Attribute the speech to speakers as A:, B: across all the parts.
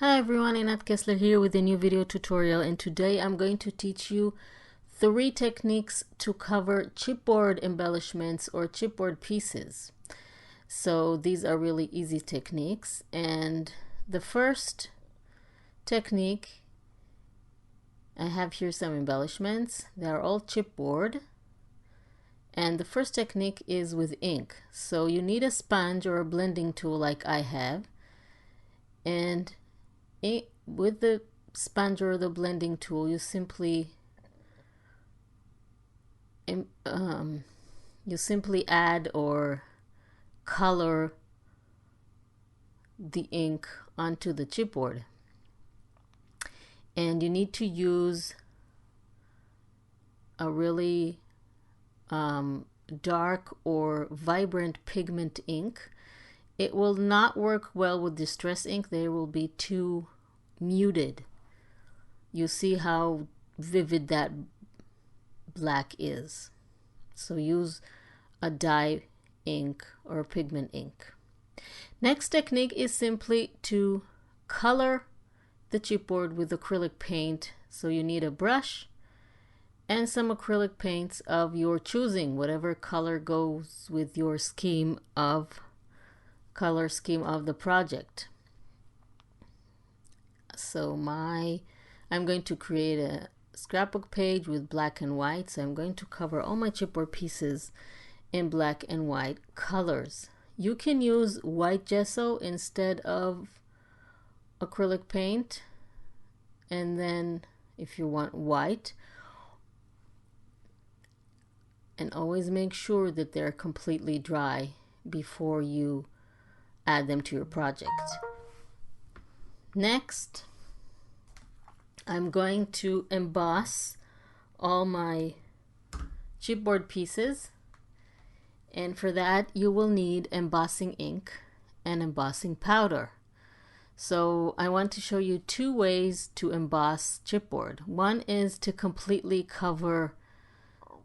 A: Hi everyone, Inat Kessler here with a new video tutorial, and today I'm going to teach you 3 techniques to cover chipboard embellishments or chipboard pieces. So these are really easy techniques, and the first technique, I have here some embellishments. They are all chipboard, and the first technique is with ink. So you need a sponge or a blending tool like I have, and with the sponge or the blending tool, you simply add or color the ink onto the chipboard, and you need to use a really dark or vibrant pigment ink. It will not work well with distress ink. They will be too muted. You see how vivid that black is. So use a dye ink or a pigment ink. Next technique is simply to color the chipboard with acrylic paint. So you need a brush and some acrylic paints of your choosing, whatever color goes with your color scheme of the project. So I'm going to create a scrapbook page with black and white, so I'm going to cover all my chipboard pieces in black and white colors. You can use white gesso instead of acrylic paint, and then if you want white, and always make sure that they're completely dry before you add them to your project. Next, I'm going to emboss all my chipboard pieces, and for that you will need embossing ink and embossing powder. So I want to show you 2 ways to emboss chipboard. One is to completely cover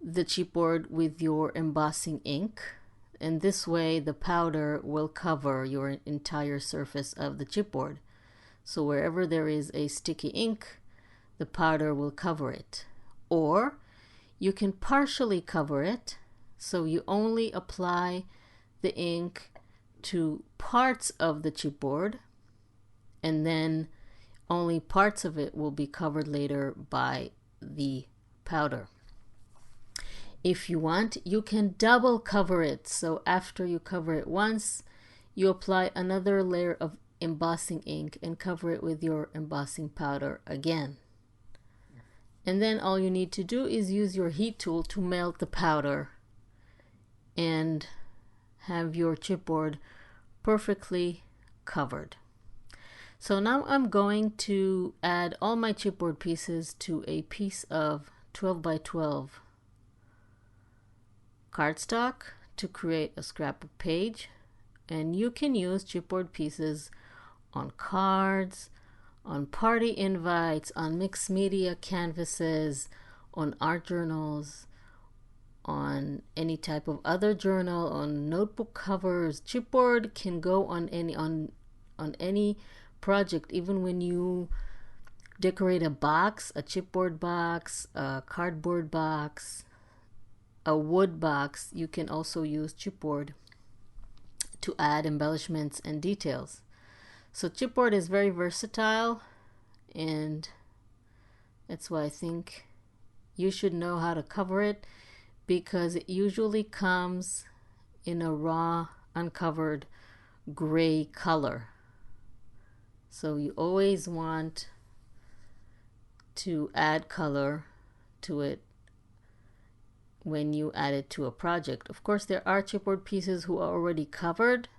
A: the chipboard with your embossing ink, and this way the powder will cover your entire surface of the chipboard. So wherever there is a sticky ink, the powder will cover it. Or you can partially cover it, so you only apply the ink to parts of the chipboard, and then only parts of it will be covered later by the powder. If you want, you can double cover it. So after you cover it once, you apply another layer of embossing ink and cover it with your embossing powder again. And then all you need to do is use your heat tool to melt the powder and have your chipboard perfectly covered. So now I'm going to add all my chipboard pieces to a piece of 12 by 12 cardstock to create a scrapbook page. And you can use chipboard pieces on cards, on party invites, on mixed media canvases, on art journals, on any type of other journal, on notebook covers. Chipboard can go on any project, even when you decorate a box, a chipboard box, a cardboard box, a wood box. You can also use chipboard to add embellishments and details. So chipboard is very versatile, and that's why I think you should know how to cover it, because it usually comes in a raw, uncovered gray color. So you always want to add color to it when you add it to a project. Of course, there are chipboard pieces who are already covered,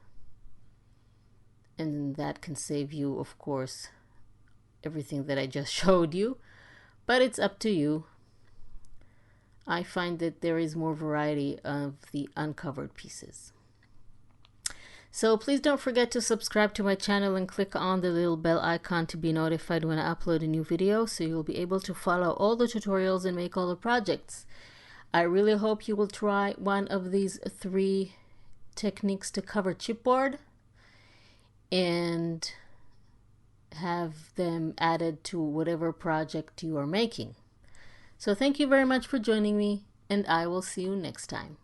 A: and that can save you, of course, everything that I just showed you, but it's up to you. I find that there is more variety of the uncovered pieces. So please don't forget to subscribe to my channel and click on the little bell icon to be notified when I upload a new video, so you'll be able to follow all the tutorials and make all the projects. I really hope you will try one of these 3 techniques to cover chipboard, and have them added to whatever project you are making. So thank you very much for joining me, and I will see you next time.